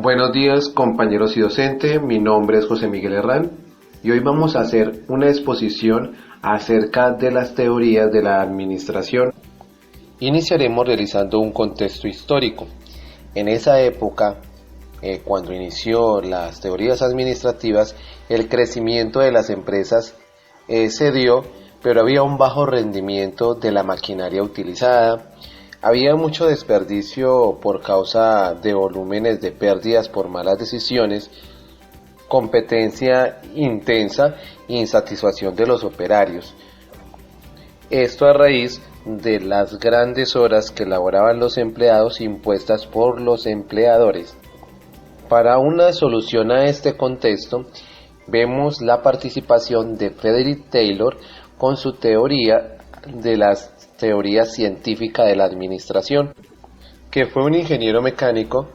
Buenos días compañeros y docente, mi nombre es José Miguel Herrán y hoy vamos a hacer una exposición acerca de las teorías de la administración. Iniciaremos realizando un contexto histórico. En esa época, cuando inició las teorías administrativas, el crecimiento de las empresas se dio, pero había un bajo rendimiento de la maquinaria utilizada. Había mucho desperdicio por causa de volúmenes de pérdidas por malas decisiones, competencia intensa e insatisfacción de los operarios. Esto a raíz de las grandes horas que laboraban los empleados impuestas por los empleadores. Para una solución a este contexto, vemos la participación de Frederick Taylor con su teoría de las teoría científica de la administración, que fue un ingeniero mecánico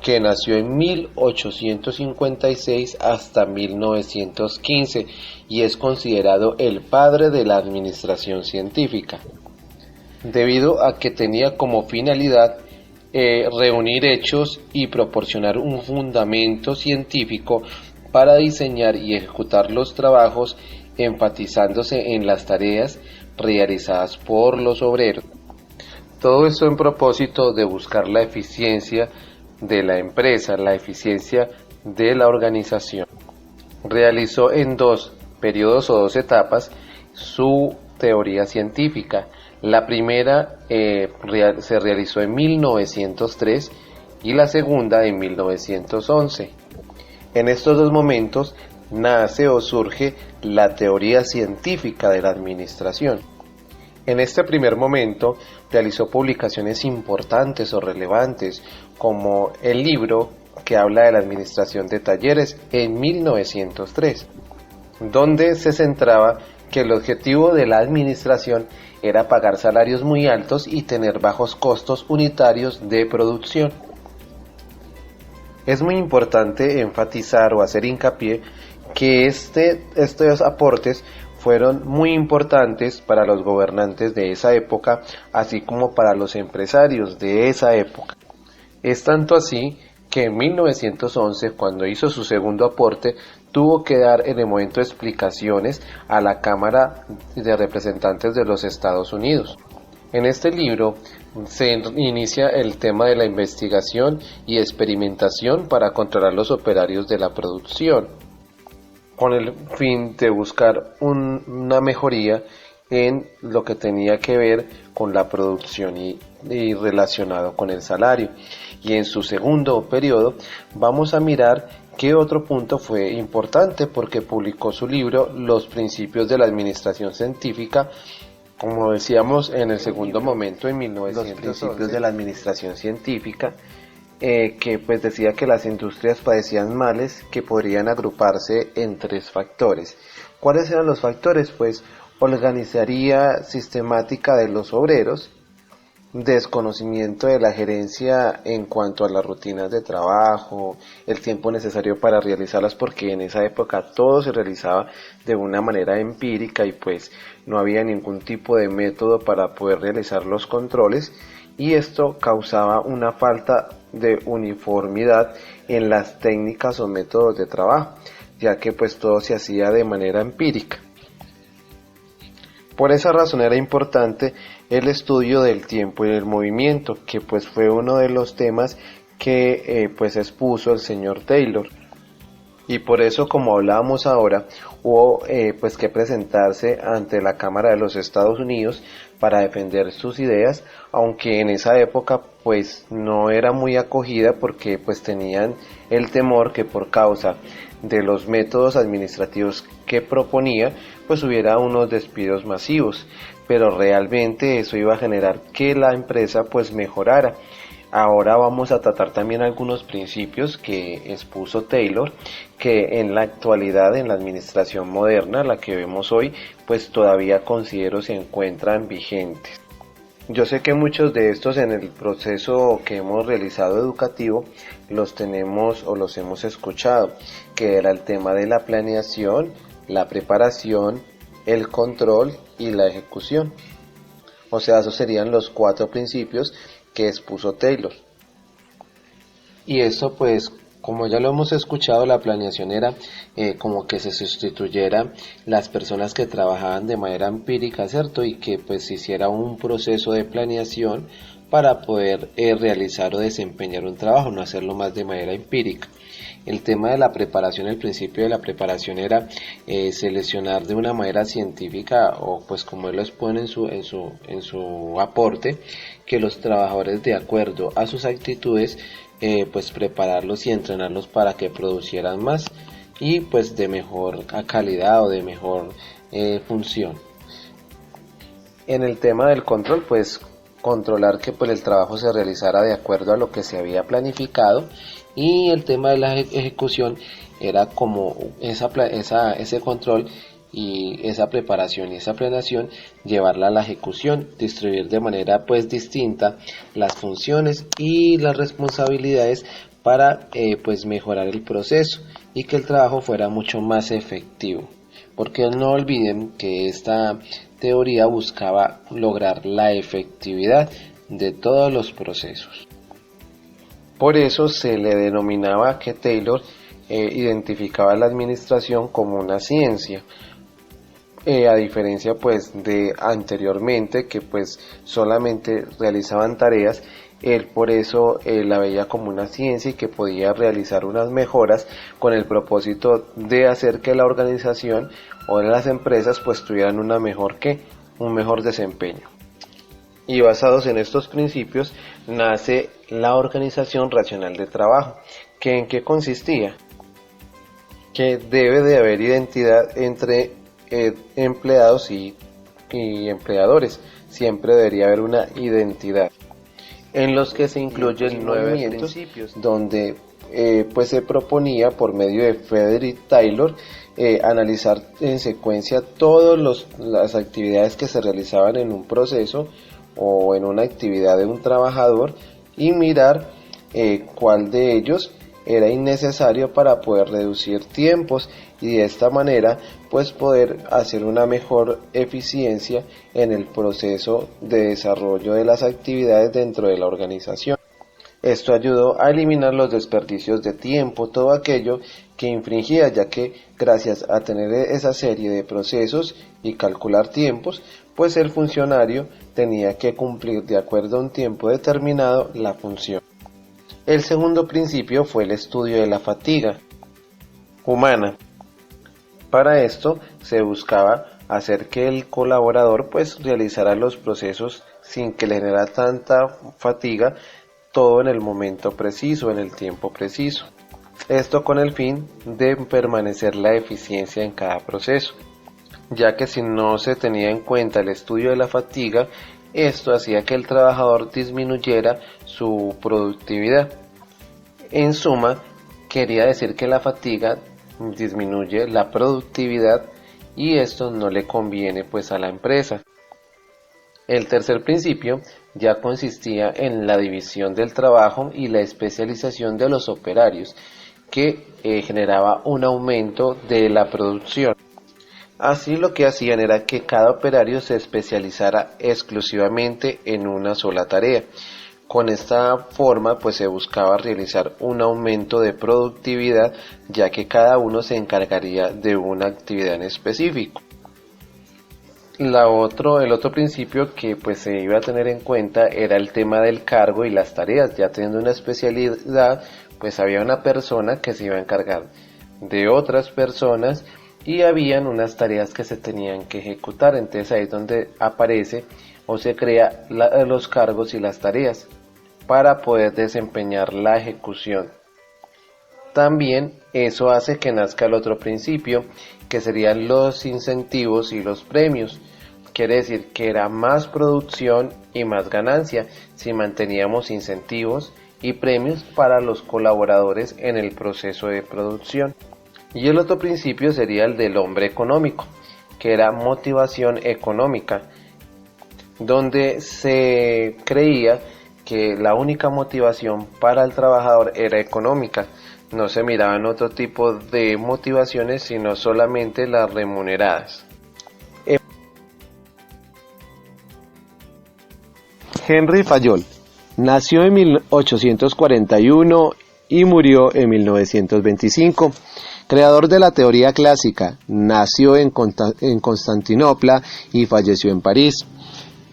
que nació en 1856 hasta 1915 y es considerado el padre de la administración científica, debido a que tenía como finalidad reunir hechos y proporcionar un fundamento científico para diseñar y ejecutar los trabajos, enfatizándose en las tareas realizadas por los obreros. Todo esto en propósito de buscar la eficiencia de la empresa, la eficiencia de la organización. Realizó en dos periodos o dos etapas su teoría científica. La primera se realizó en 1903 y la segunda en 1911. En estos dos momentos nace o surge la teoría científica de la administración. En este primer momento realizó publicaciones importantes o relevantes, como el libro que habla de la administración de talleres en 1903, donde se centraba que el objetivo de la administración era pagar salarios muy altos y tener bajos costos unitarios de producción. Es muy importante enfatizar o hacer hincapié que estos aportes fueron muy importantes para los gobernantes de esa época, así como para los empresarios de esa época. Es tanto así que en 1911, cuando hizo su segundo aporte, tuvo que dar en el momento explicaciones a la Cámara de Representantes de los Estados Unidos. En este libro se inicia el tema de la investigación y experimentación para controlar los operarios de la producción, con el fin de buscar una mejoría en lo que tenía que ver con la producción y relacionado con el salario. Y en su segundo periodo vamos a mirar qué otro punto fue importante, porque publicó su libro Los principios de la administración científica, como decíamos en el segundo momento en 1911. Los principios de la administración científica, que pues decía que las industrias padecían males que podrían agruparse en tres factores. ¿Cuáles eran los factores? Pues organizaría sistemática de los obreros, desconocimiento de la gerencia en cuanto a las rutinas de trabajo, el tiempo necesario para realizarlas, porque en esa época todo se realizaba de una manera empírica y pues no había ningún tipo de método para poder realizar los controles, y esto causaba una falta de uniformidad en las técnicas o métodos de trabajo, ya que pues todo se hacía de manera empírica. Por esa razón era importante el estudio del tiempo y del movimiento, que pues fue uno de los temas que pues expuso el señor Taylor. Y por eso, como hablábamos ahora, hubo pues que presentarse ante la Cámara de los Estados Unidos para defender sus ideas, aunque en esa época pues no era muy acogida, porque pues tenían el temor que por causa de los métodos administrativos que proponía pues hubiera unos despidos masivos, pero realmente eso iba a generar que la empresa pues mejorara. Ahora vamos a tratar también algunos principios que expuso Taylor, que en la actualidad, en la administración moderna, la que vemos hoy, pues todavía considero se encuentran vigentes. Yo sé que muchos de estos en el proceso que hemos realizado educativo los tenemos o los hemos escuchado, que era el tema de la planeación, la preparación, el control y la ejecución. O sea, esos serían los 4 principios que expuso Taylor. Y eso pues Como ya lo hemos escuchado, la planeación era como que se sustituyera las personas que trabajaban de manera empírica, ¿cierto? Y que pues se hiciera un proceso de planeación para poder realizar o desempeñar un trabajo, no hacerlo más de manera empírica. El tema de la preparación, el principio de la preparación era seleccionar de una manera científica, o pues como él lo expone en su aporte, que los trabajadores, de acuerdo a sus actitudes, pues prepararlos y entrenarlos para que producieran más y pues de mejor calidad o de mejor función. En el tema del control, pues controlar que pues el trabajo se realizara de acuerdo a lo que se había planificado, y el tema de la ejecución era como ese control y esa preparación y esa planeación, llevarla a la ejecución, distribuir de manera pues distinta las funciones y las responsabilidades para pues mejorar el proceso y que el trabajo fuera mucho más efectivo. Porque no olviden que esta teoría buscaba lograr la efectividad de todos los procesos. Por eso se le denominaba que Taylor identificaba la administración como una ciencia, a diferencia pues de anteriormente, que pues solamente realizaban tareas. Él por eso la veía como una ciencia y que podía realizar unas mejoras con el propósito de hacer que la organización o las empresas pues tuvieran un mejor desempeño. Y basados en estos principios nace la organización racional de trabajo, que en qué consistía, que debe de haber identidad entre empleados y empleadores. Siempre debería haber una identidad en los que se incluyen 9 principios, donde pues se proponía por medio de Frederick Taylor analizar en secuencia todas las actividades que se realizaban en un proceso o en una actividad de un trabajador y mirar cuál de ellos era innecesario para poder reducir tiempos y de esta manera pues poder hacer una mejor eficiencia en el proceso de desarrollo de las actividades dentro de la organización. Esto ayudó a eliminar los desperdicios de tiempo, todo aquello que infringía, ya que gracias a tener esa serie de procesos y calcular tiempos, pues el funcionario tenía que cumplir de acuerdo a un tiempo determinado la función. El segundo principio fue el estudio de la fatiga humana. Para esto se buscaba hacer que el colaborador pues realizara los procesos sin que le generara tanta fatiga, todo en el momento preciso, en el tiempo preciso. Esto con el fin de permanecer la eficiencia en cada proceso, ya que si no se tenía en cuenta el estudio de la fatiga, esto hacía que el trabajador disminuyera su productividad. En suma, quería decir que la fatiga disminuye la productividad y esto no le conviene pues a la empresa. El tercer principio ya consistía en la división del trabajo y la especialización de los operarios, que generaba un aumento de la producción. Así lo que hacían era que cada operario se especializara exclusivamente en una sola tarea. Con esta forma pues se buscaba realizar un aumento de productividad, ya que cada uno se encargaría de una actividad en específico. El otro principio que pues se iba a tener en cuenta era el tema del cargo y las tareas. Ya teniendo una especialidad, pues había una persona que se iba a encargar de otras personas y habían unas tareas que se tenían que ejecutar. Entonces ahí es donde aparece o se crea los cargos y las tareas para poder desempeñar la ejecución. También eso hace que nazca el otro principio, que serían los incentivos y los premios. Quiere decir que era más producción y más ganancia si manteníamos incentivos y premios para los colaboradores en el proceso de producción. Y el otro principio sería el del hombre económico, que era motivación económica, donde se creía que la única motivación para el trabajador era económica. No se miraban otro tipo de motivaciones, sino solamente las remuneradas. Henry Fayol nació en 1841 y murió en 1925. Creador de la teoría clásica, nació en Constantinopla y falleció en París.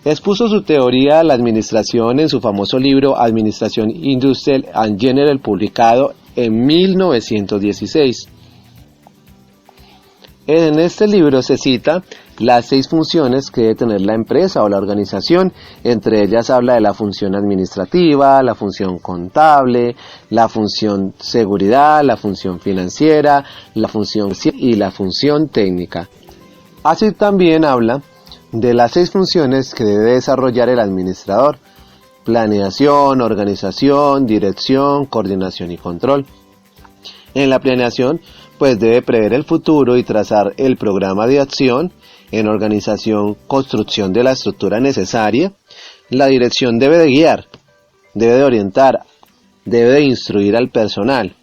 Expuso su teoría a la administración en su famoso libro Administración Industrial and General, publicado en 1916. En este libro se cita las 6 funciones que debe tener la empresa o la organización. Entre ellas habla de la función administrativa, la función contable, la función seguridad, la función financiera, la función y la función técnica. Así también habla de las 6 funciones que debe desarrollar el administrador: planeación, organización, dirección, coordinación y control. En la planeación, pues debe prever el futuro y trazar el programa de acción. En organización, construcción de la estructura necesaria. La dirección debe de guiar, debe de orientar, debe de instruir al personal.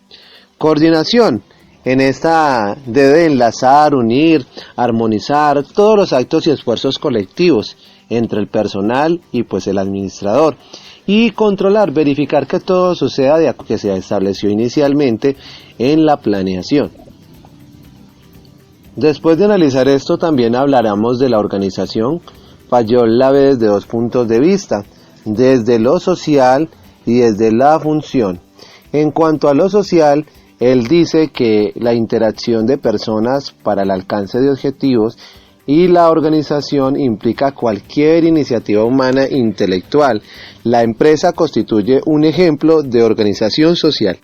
Coordinación, en esta debe de enlazar, unir, armonizar todos los actos y esfuerzos colectivos entre el personal y pues el administrador. Y controlar, verificar que todo suceda de acuerdo a lo que se estableció inicialmente en la planeación. Después de analizar esto, también hablaremos de la organización. Fayol la ve desde 2 puntos de vista: desde lo social y desde la función. En cuanto a lo social, él dice que la interacción de personas para el alcance de objetivos y la organización implica cualquier iniciativa humana intelectual. La empresa constituye un ejemplo de organización social.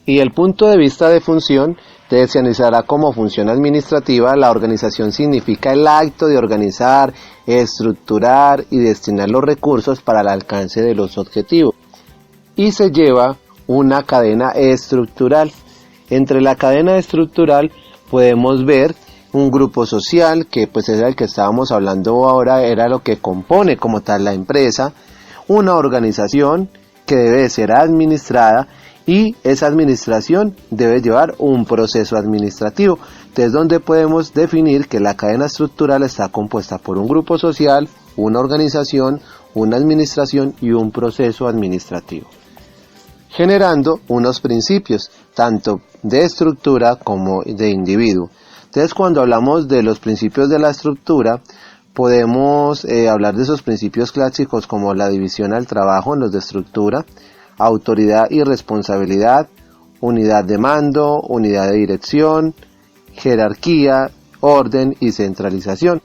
Y el punto de vista de función se analizará como función administrativa. La organización significa el acto de organizar, estructurar y destinar los recursos para el alcance de los objetivos. Y se lleva una cadena estructural. Entre la cadena estructural podemos ver un grupo social, que pues es el que estábamos hablando ahora, era lo que compone como tal la empresa, una organización que debe ser administrada, y esa administración debe llevar un proceso administrativo. Desde donde podemos definir que la cadena estructural está compuesta por un grupo social, una organización, una administración y un proceso administrativo, generando unos principios tanto de estructura como de individuo. Entonces, cuando hablamos de los principios de la estructura, podemos hablar de esos principios clásicos como la división al trabajo en los de estructura, autoridad y responsabilidad, unidad de mando, unidad de dirección, jerarquía, orden y centralización.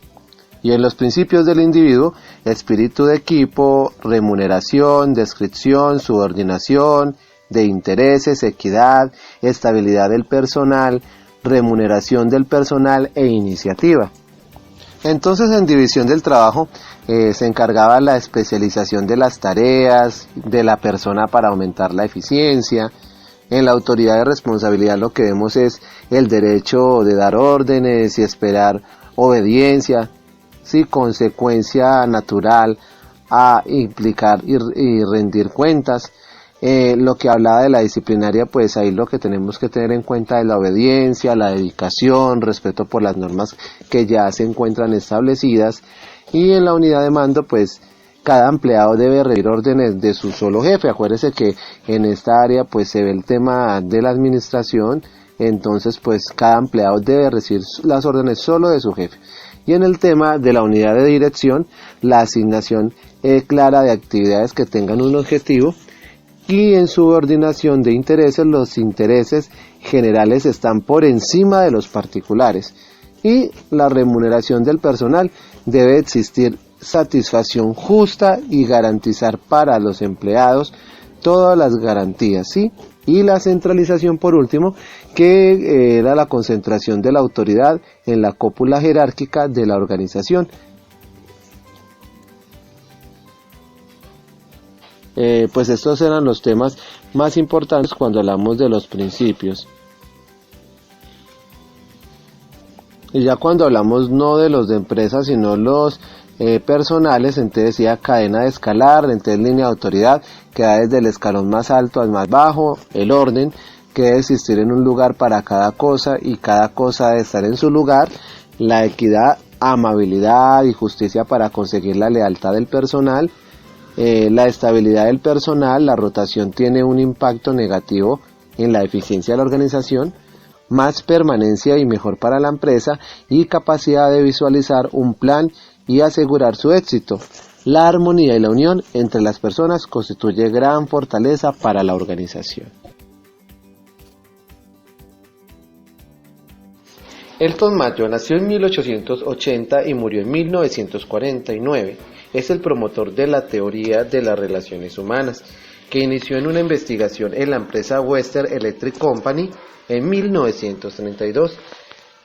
Y en los principios del individuo, espíritu de equipo, remuneración, descripción, subordinación, de intereses, equidad, estabilidad del personal, remuneración del personal e iniciativa. Entonces, en división del trabajo se encargaba la especialización de las tareas de la persona para aumentar la eficiencia. En la autoridad de responsabilidad lo que vemos es el derecho de dar órdenes y esperar obediencia, ¿sí? Consecuencia natural a implicar y rendir cuentas. Lo que hablaba de la disciplinaria, pues ahí lo que tenemos que tener en cuenta es la obediencia, la dedicación, respeto por las normas que ya se encuentran establecidas. Y en la unidad de mando, pues cada empleado debe recibir órdenes de su solo jefe. Acuérdese que en esta área pues se ve el tema de la administración, entonces pues cada empleado debe recibir las órdenes solo de su jefe. Y en el tema de la unidad de dirección, la asignación clara de actividades que tengan un objetivo. Y en subordinación de intereses, los intereses generales están por encima de los particulares. Y la remuneración del personal, debe existir satisfacción justa y garantizar para los empleados todas las garantías, ¿sí? Y la centralización, por último, que era la concentración de la autoridad en la cúpula jerárquica de la organización. Pues estos eran los temas más importantes cuando hablamos de los principios. Y ya cuando hablamos no de los de empresas, sino los personales, entonces decía cadena de escalar, entonces línea de autoridad, que va desde el escalón más alto al más bajo, el orden, que debe existir en un lugar para cada cosa y cada cosa debe estar en su lugar, la equidad, amabilidad y justicia para conseguir la lealtad del personal, la estabilidad del personal, la rotación tiene un impacto negativo en la eficiencia de la organización, más permanencia y mejor para la empresa y capacidad de visualizar un plan y asegurar su éxito. La armonía y la unión entre las personas constituye gran fortaleza para la organización. Elton Mayo nació en 1880 y murió en 1949. Es el promotor de la teoría de las relaciones humanas, que inició en una investigación en la empresa Western Electric Company en 1932,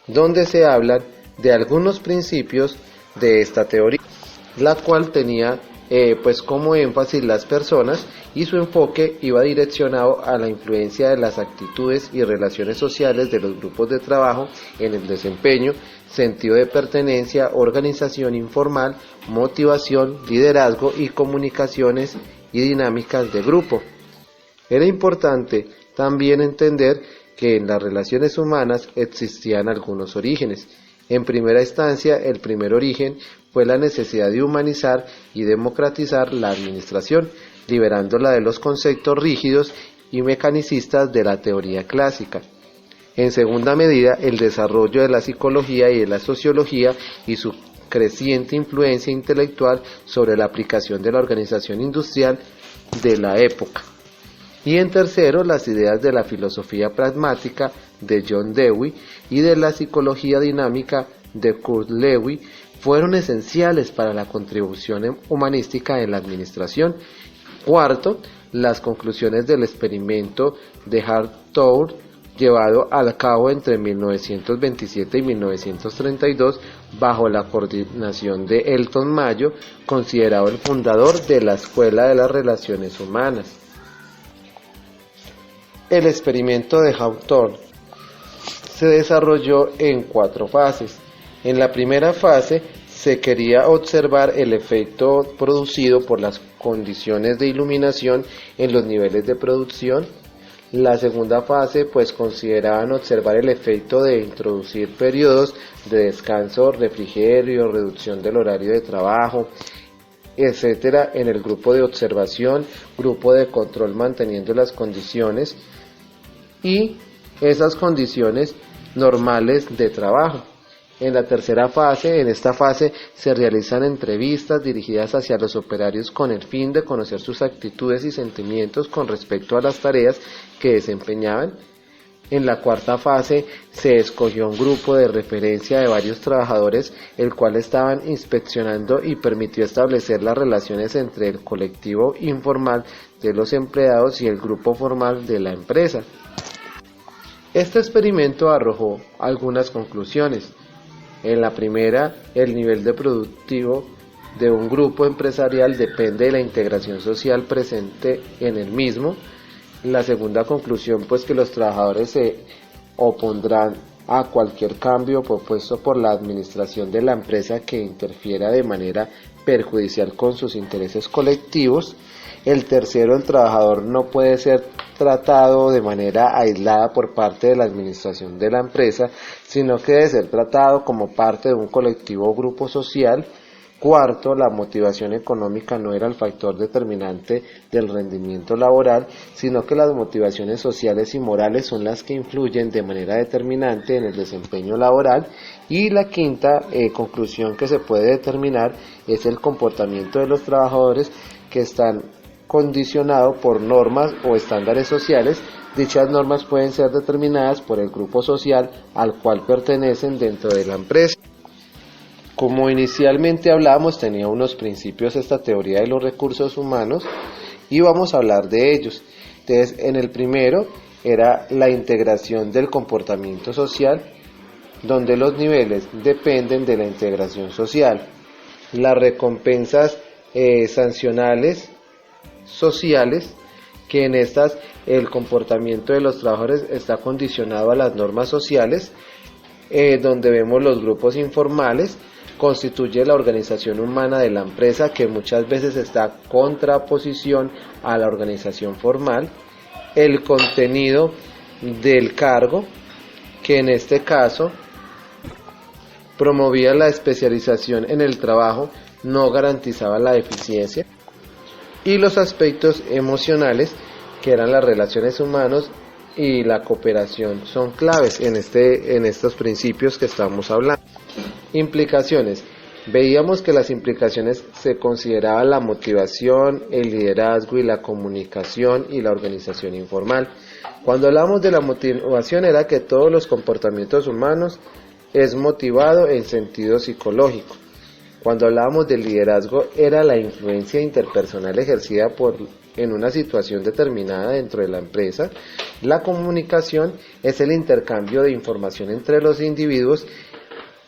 donde se hablan de algunos principios de esta teoría, la cual tenía como énfasis las personas, y su enfoque iba direccionado a la influencia de las actitudes y relaciones sociales de los grupos de trabajo en el desempeño, sentido de pertenencia, organización informal, motivación, liderazgo y comunicaciones y dinámicas de grupo. Era importante también entender que en las relaciones humanas existían algunos orígenes. En primera instancia, el primer origen fue la necesidad de humanizar y democratizar la administración, liberándola de los conceptos rígidos y mecanicistas de la teoría clásica. En segunda medida, el desarrollo de la psicología y de la sociología y su creciente influencia intelectual sobre la aplicación de la organización industrial de la época. Y en tercero, las ideas de la filosofía pragmática de John Dewey y de la psicología dinámica de Kurt Lewin fueron esenciales para la contribución humanística en la administración. Cuarto, las conclusiones del experimento de Hartrott, llevado a cabo entre 1927 y 1932 bajo la coordinación de Elton Mayo, considerado el fundador de la Escuela de las Relaciones Humanas. El experimento de Hartrott se desarrolló en 4 fases. En la primera fase se quería observar el efecto producido por las condiciones de iluminación en los niveles de producción. La segunda fase consideraban observar el efecto de introducir periodos de descanso, refrigerio, reducción del horario de trabajo, etcétera, en el grupo de observación, grupo de control manteniendo las condiciones y esas condiciones normales de trabajo. En la tercera fase, en esta fase se realizan entrevistas dirigidas hacia los operarios con el fin de conocer sus actitudes y sentimientos con respecto a las tareas que desempeñaban. En la cuarta fase se escogió un grupo de referencia de varios trabajadores, el cual estaban inspeccionando y permitió establecer las relaciones entre el colectivo informal de los empleados y el grupo formal de la empresa. Este experimento arrojó algunas conclusiones. En la primera, el nivel de productivo de un grupo empresarial depende de la integración social presente en el mismo. La segunda conclusión, que los trabajadores se opondrán a cualquier cambio propuesto por la administración de la empresa que interfiera de manera perjudicial con sus intereses colectivos. El tercero, el trabajador no puede ser tratado de manera aislada por parte de la administración de la empresa, sino que debe ser tratado como parte de un colectivo o grupo social. Cuarto, la motivación económica no era el factor determinante del rendimiento laboral, sino que las motivaciones sociales y morales son las que influyen de manera determinante en el desempeño laboral. Y la quinta conclusión que se puede determinar es el comportamiento de los trabajadores, que están condicionado por normas o estándares sociales. Dichas normas pueden ser determinadas por el grupo social al cual pertenecen dentro de la empresa. Como inicialmente hablábamos, tenía unos principios esta teoría de los recursos humanos y vamos a hablar de ellos. Entonces, en el primero era la integración del comportamiento social, donde los niveles dependen de la integración social. Las recompensas sancionales sociales, que en estas el comportamiento de los trabajadores está condicionado a las normas sociales, donde vemos los grupos informales, constituye la organización humana de la empresa, que muchas veces está en contraposición a la organización formal. El contenido del cargo, que en este caso promovía la especialización en el trabajo, no garantizaba la eficiencia. y los aspectos emocionales, que eran las relaciones humanas y la cooperación, son claves en estos principios que estamos hablando. Implicaciones. Veíamos que las implicaciones se consideraban la motivación, el liderazgo y la comunicación y la organización informal. Cuando hablamos de la motivación era que todos los comportamientos humanos es motivado en sentido psicológico. Cuando hablábamos del liderazgo era la influencia interpersonal ejercida en una situación determinada dentro de la empresa. La comunicación es el intercambio de información entre los individuos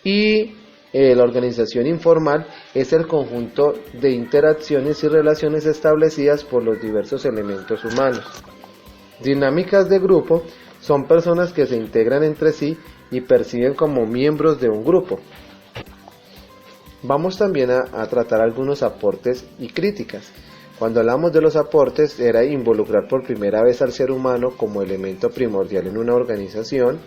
y la organización informal es el conjunto de interacciones y relaciones establecidas por los diversos elementos humanos. Dinámicas de grupo son personas que se integran entre sí y perciben como miembros de un grupo. Vamos también a tratar algunos aportes y críticas. Cuando hablamos de los aportes era involucrar por primera vez al ser humano como elemento primordial en una organización,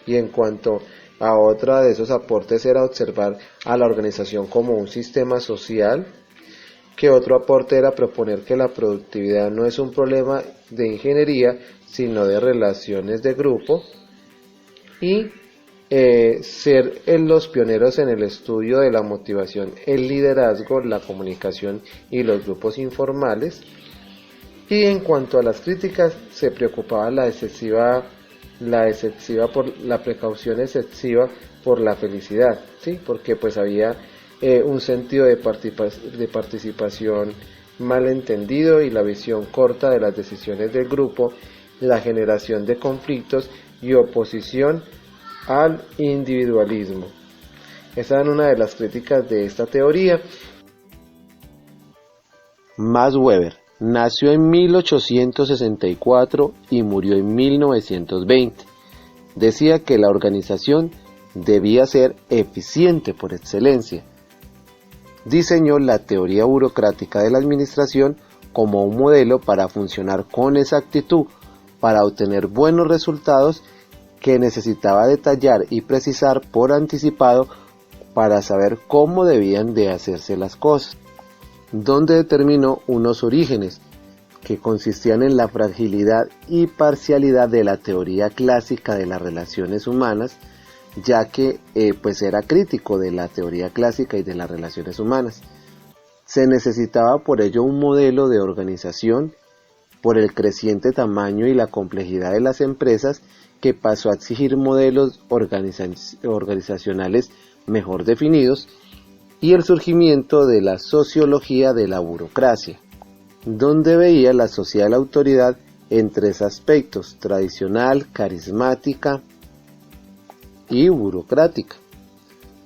y en cuanto a otra de esos aportes era observar a la organización como un sistema social, que otro aporte era proponer que la productividad no es un problema de ingeniería, sino de relaciones de grupo, y ser los pioneros en el estudio de la motivación, el liderazgo, la comunicación y los grupos informales. Y en cuanto a las críticas, se preocupaba la precaución excesiva por la felicidad, ¿sí? Porque pues había un sentido de participación malentendido y la visión corta de las decisiones del grupo, la generación de conflictos y oposición al individualismo. Esa es una de las críticas de esta teoría. Max Weber nació en 1864 y murió en 1920. Decía que la organización debía ser eficiente por excelencia. Diseñó la teoría burocrática de la administración como un modelo para funcionar con exactitud, para obtener buenos resultados, que necesitaba detallar y precisar por anticipado para saber cómo debían de hacerse las cosas, donde determinó unos orígenes que consistían en la fragilidad y parcialidad de la teoría clásica de las relaciones humanas, ya que pues era crítico de la teoría clásica y de las relaciones humanas. Se necesitaba por ello un modelo de organización por el creciente tamaño y la complejidad de las empresas, que pasó a exigir modelos organizacionales mejor definidos, y el surgimiento de la sociología de la burocracia, donde veía la sociedad de la autoridad en tres aspectos: tradicional, carismática y burocrática.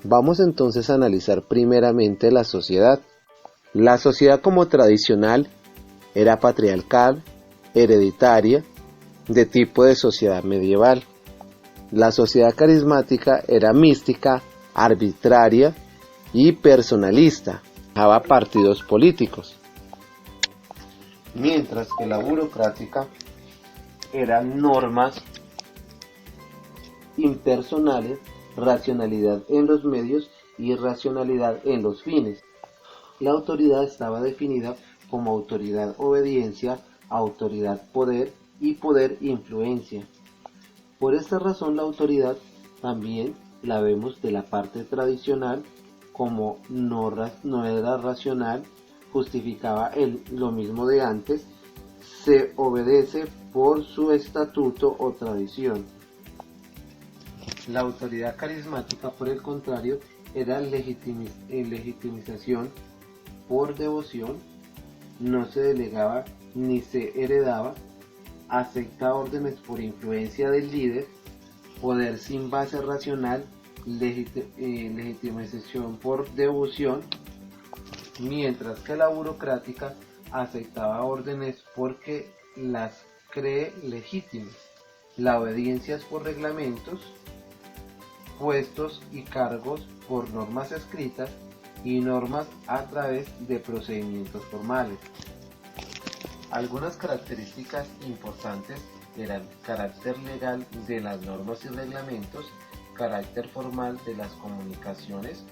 Vamos entonces a analizar primeramente la sociedad. La sociedad como tradicional era patriarcal, hereditaria, de tipo de sociedad medieval. La sociedad carismática era mística, arbitraria y personalista, dejaba partidos políticos. Mientras que la burocrática eran normas impersonales, racionalidad en los medios y racionalidad en los fines. La autoridad estaba definida como autoridad obediencia, autoridad poder y poder influencia. Por esta razón la autoridad también la vemos de la parte tradicional como no era racional, justificaba lo mismo de antes, se obedece por su estatuto o tradición. La autoridad carismática, por el contrario, era legitimización por devoción, no se delegaba ni se heredaba, acepta órdenes por influencia del líder, poder sin base racional, legitimización por devoción, mientras que la burocrática aceptaba órdenes porque las cree legítimas. La obediencia es por reglamentos, puestos y cargos por normas escritas y normas a través de procedimientos formales. Algunas características importantes eran carácter legal de las normas y reglamentos, carácter formal de las comunicaciones,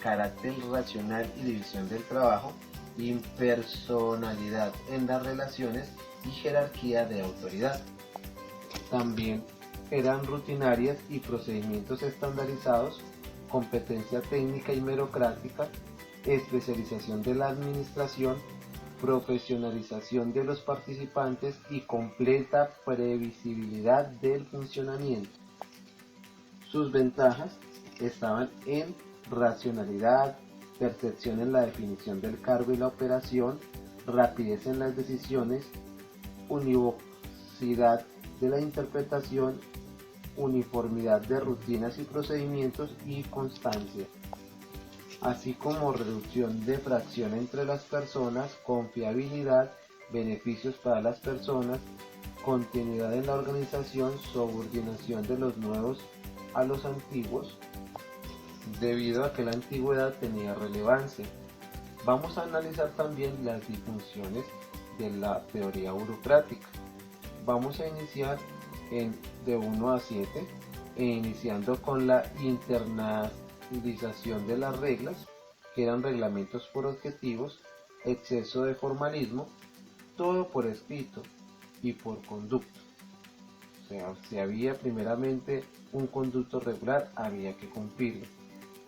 carácter racional y división del trabajo, impersonalidad en las relaciones y jerarquía de autoridad. También eran rutinarias y procedimientos estandarizados, competencia técnica y merocrática, especialización de la administración, profesionalización de los participantes y completa previsibilidad del funcionamiento. Sus ventajas estaban en racionalidad, percepción en la definición del cargo y la operación, rapidez en las decisiones, univocidad de la interpretación, uniformidad de rutinas y procedimientos y constancia, así como reducción de fracción entre las personas, confiabilidad, beneficios para las personas, continuidad en la organización, subordinación de los nuevos a los antiguos, debido a que la antigüedad tenía relevancia. Vamos a analizar también las disfunciones de la teoría burocrática. Vamos a iniciar de 1 a 7, iniciando con la internalización de las reglas, que eran reglamentos por objetivos, exceso de formalismo, todo por escrito y por conducto. O sea, si había primeramente un conducto regular, había que cumplirlo.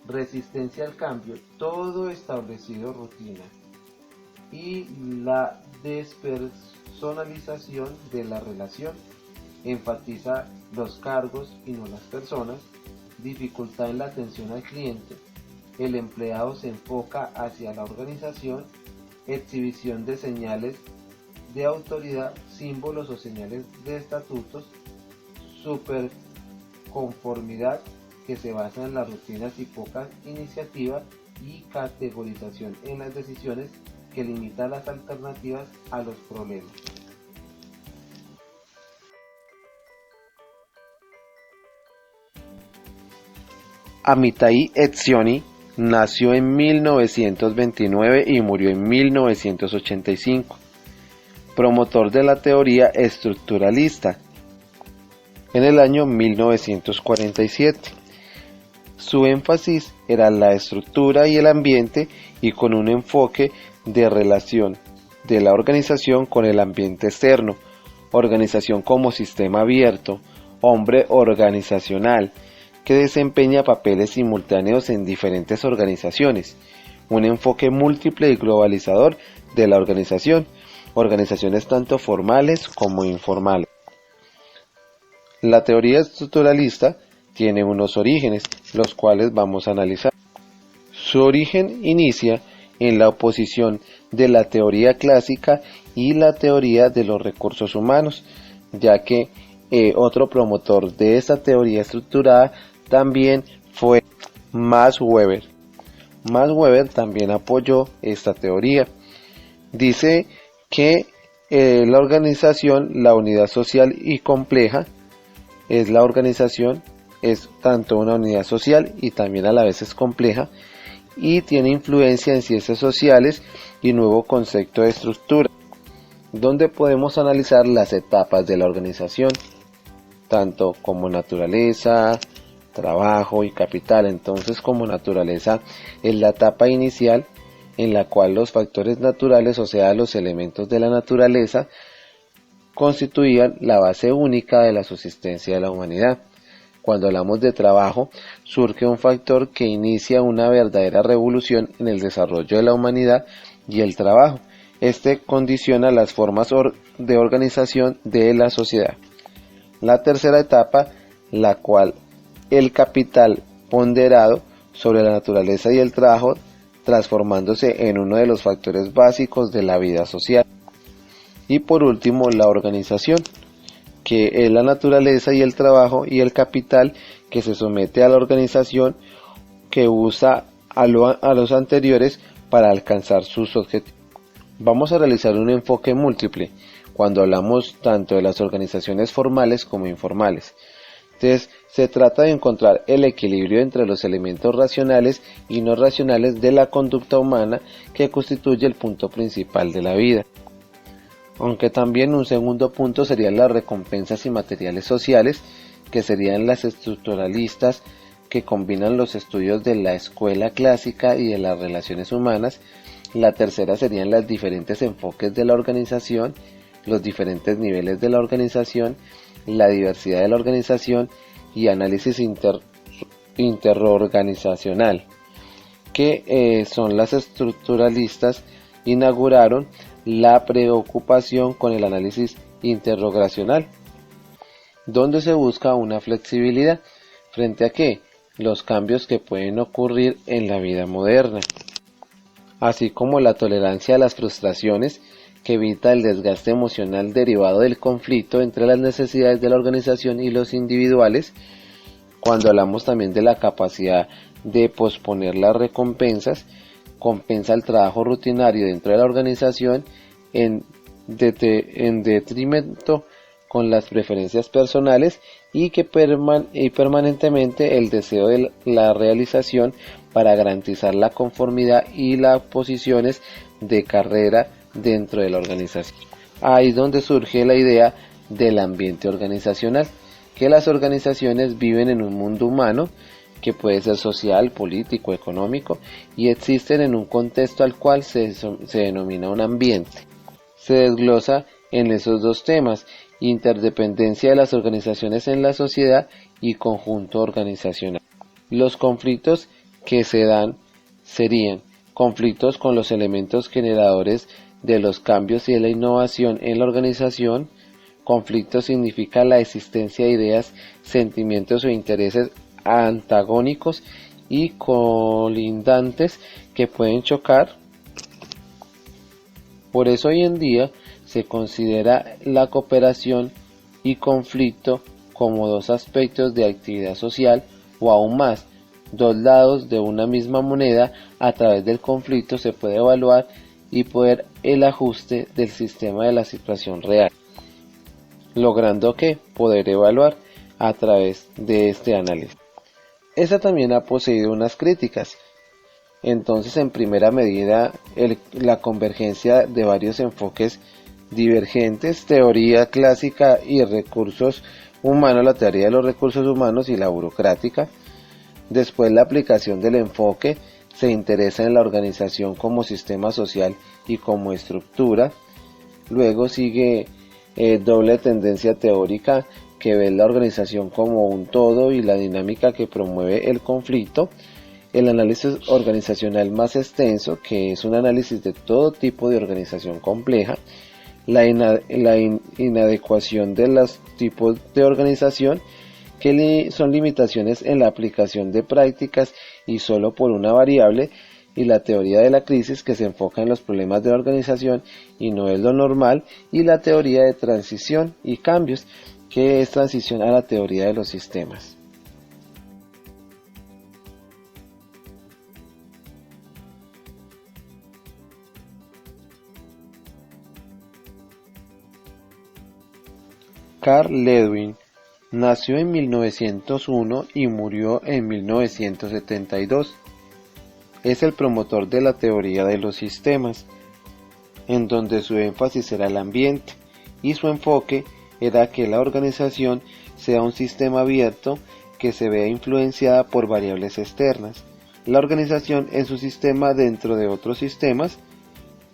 Resistencia al cambio, todo establecido rutina. Y la despersonalización de la relación, enfatiza los cargos y no las personas. Dificultad en la atención al cliente, el empleado se enfoca hacia la organización, exhibición de señales de autoridad, símbolos o señales de estatutos, superconformidad que se basa en las rutinas y poca iniciativa, y categorización en las decisiones que limita las alternativas a los problemas. Amitai Etzioni nació en 1929 y murió en 1985, promotor de la teoría estructuralista en el año 1947. Su énfasis era la estructura y el ambiente, y con un enfoque de relación de la organización con el ambiente externo, organización como sistema abierto, hombre organizacional, que desempeña papeles simultáneos en diferentes organizaciones, un enfoque múltiple y globalizador de la organización, organizaciones tanto formales como informales. La teoría estructuralista tiene unos orígenes, los cuales vamos a analizar. Su origen inicia en la oposición de la teoría clásica y la teoría de los recursos humanos, ya que otro promotor de esta teoría estructurada también fue Max Weber. Max Weber también apoyó esta teoría. Dice que la organización, la unidad social y compleja, es la organización, es tanto una unidad social y también a la vez es compleja, y tiene influencia en ciencias sociales y nuevo concepto de estructura, donde podemos analizar las etapas de la organización, tanto como naturaleza, trabajo y capital. Entonces, como naturaleza es la etapa inicial en la cual los factores naturales, o sea, los elementos de la naturaleza, constituían la base única de la subsistencia de la humanidad. Cuando hablamos de trabajo, surge un factor que inicia una verdadera revolución en el desarrollo de la humanidad y el trabajo. Este condiciona las formas de organización de la sociedad. La tercera etapa, la cual el capital ponderado sobre la naturaleza y el trabajo, transformándose en uno de los factores básicos de la vida social. Y por último, la organización, que es la naturaleza y el trabajo y el capital que se somete a la organización, que usa a los anteriores para alcanzar sus objetivos. Vamos a realizar un enfoque múltiple cuando hablamos tanto de las organizaciones formales como informales. Entonces, se trata de encontrar el equilibrio entre los elementos racionales y no racionales de la conducta humana, que constituye el punto principal de la vida. Aunque también un segundo punto serían las recompensas y materiales sociales, que serían las estructuralistas, que combinan los estudios de la escuela clásica y de las relaciones humanas, La tercera serían los diferentes enfoques de la organización, los diferentes niveles de la organización, la diversidad de la organización y análisis interorganizacional, que son las estructuralistas inauguraron la preocupación con el análisis interrogacional, donde se busca una flexibilidad frente a ¿qué? Los cambios que pueden ocurrir en la vida moderna, así como la tolerancia a las frustraciones, que evita el desgaste emocional derivado del conflicto entre las necesidades de la organización y los individuales. Cuando hablamos también de la capacidad de posponer las recompensas, compensa el trabajo rutinario dentro de la organización en detrimento con las preferencias personales y que permanentemente el deseo de la realización para garantizar la conformidad y las posiciones de carrera dentro de la organización. Ahí es donde surge la idea del ambiente organizacional, que las organizaciones viven en un mundo humano que puede ser social, político, económico, y existen en un contexto al cual se denomina un ambiente. Se desglosa en esos dos temas: interdependencia de las organizaciones en la sociedad y conjunto organizacional. Los conflictos que se dan serían conflictos con los elementos generadores de los cambios y de la innovación en la organización. Conflicto significa la existencia de ideas, sentimientos o intereses antagónicos y colindantes que pueden chocar. Por eso hoy en día se considera la cooperación y conflicto como dos aspectos de actividad social, o aún más, dos lados de una misma moneda. A través del conflicto se puede evaluar y poder el ajuste del sistema de la situación real, logrando que poder evaluar a través de este análisis. Esta también ha poseído unas críticas. Entonces, en primera medida, la convergencia de varios enfoques divergentes, teoría clásica y recursos humanos, la teoría de los recursos humanos y la burocrática. Después, la aplicación del enfoque se interesa en la organización como sistema social y como estructura. Luego sigue doble tendencia teórica, que ve la organización como un todo y la dinámica que promueve el conflicto. El análisis organizacional más extenso, que es un análisis de todo tipo de organización compleja. La inadecuación de los tipos de organización, que son limitaciones en la aplicación de prácticas y solo por una variable. Y la teoría de la crisis, que se enfoca en los problemas de la organización y no es lo normal. Y la teoría de transición y cambios, que es transición a la teoría de los sistemas. Carl Ledwin nació en 1901 y murió en 1972. Es el promotor de la teoría de los sistemas, en donde su énfasis era el ambiente, y su enfoque era que la organización sea un sistema abierto que se vea influenciada por variables externas. La organización es un sistema dentro de otros sistemas,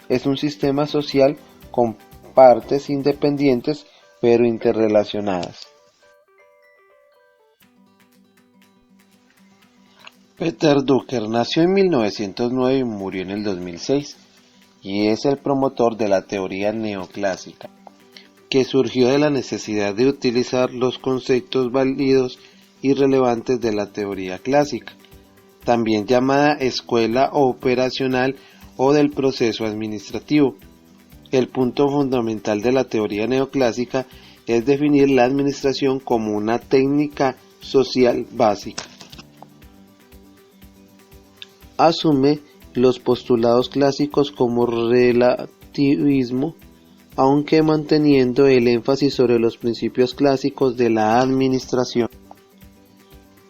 es un sistema social con partes independientes pero interrelacionadas. Peter Drucker nació en 1909 y murió en el 2006, y es el promotor de la teoría neoclásica, que surgió de la necesidad de utilizar los conceptos válidos y relevantes de la teoría clásica, también llamada escuela operacional o del proceso administrativo. El punto fundamental de la teoría neoclásica es definir la administración como una técnica social básica. Asume los postulados clásicos como relativismo, aunque manteniendo el énfasis sobre los principios clásicos de la administración.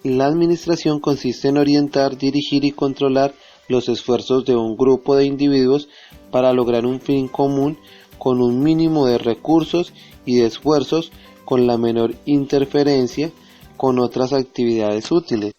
La administración consiste en orientar, dirigir y controlar los esfuerzos de un grupo de individuos para lograr un fin común con un mínimo de recursos y de esfuerzos, con la menor interferencia con otras actividades útiles.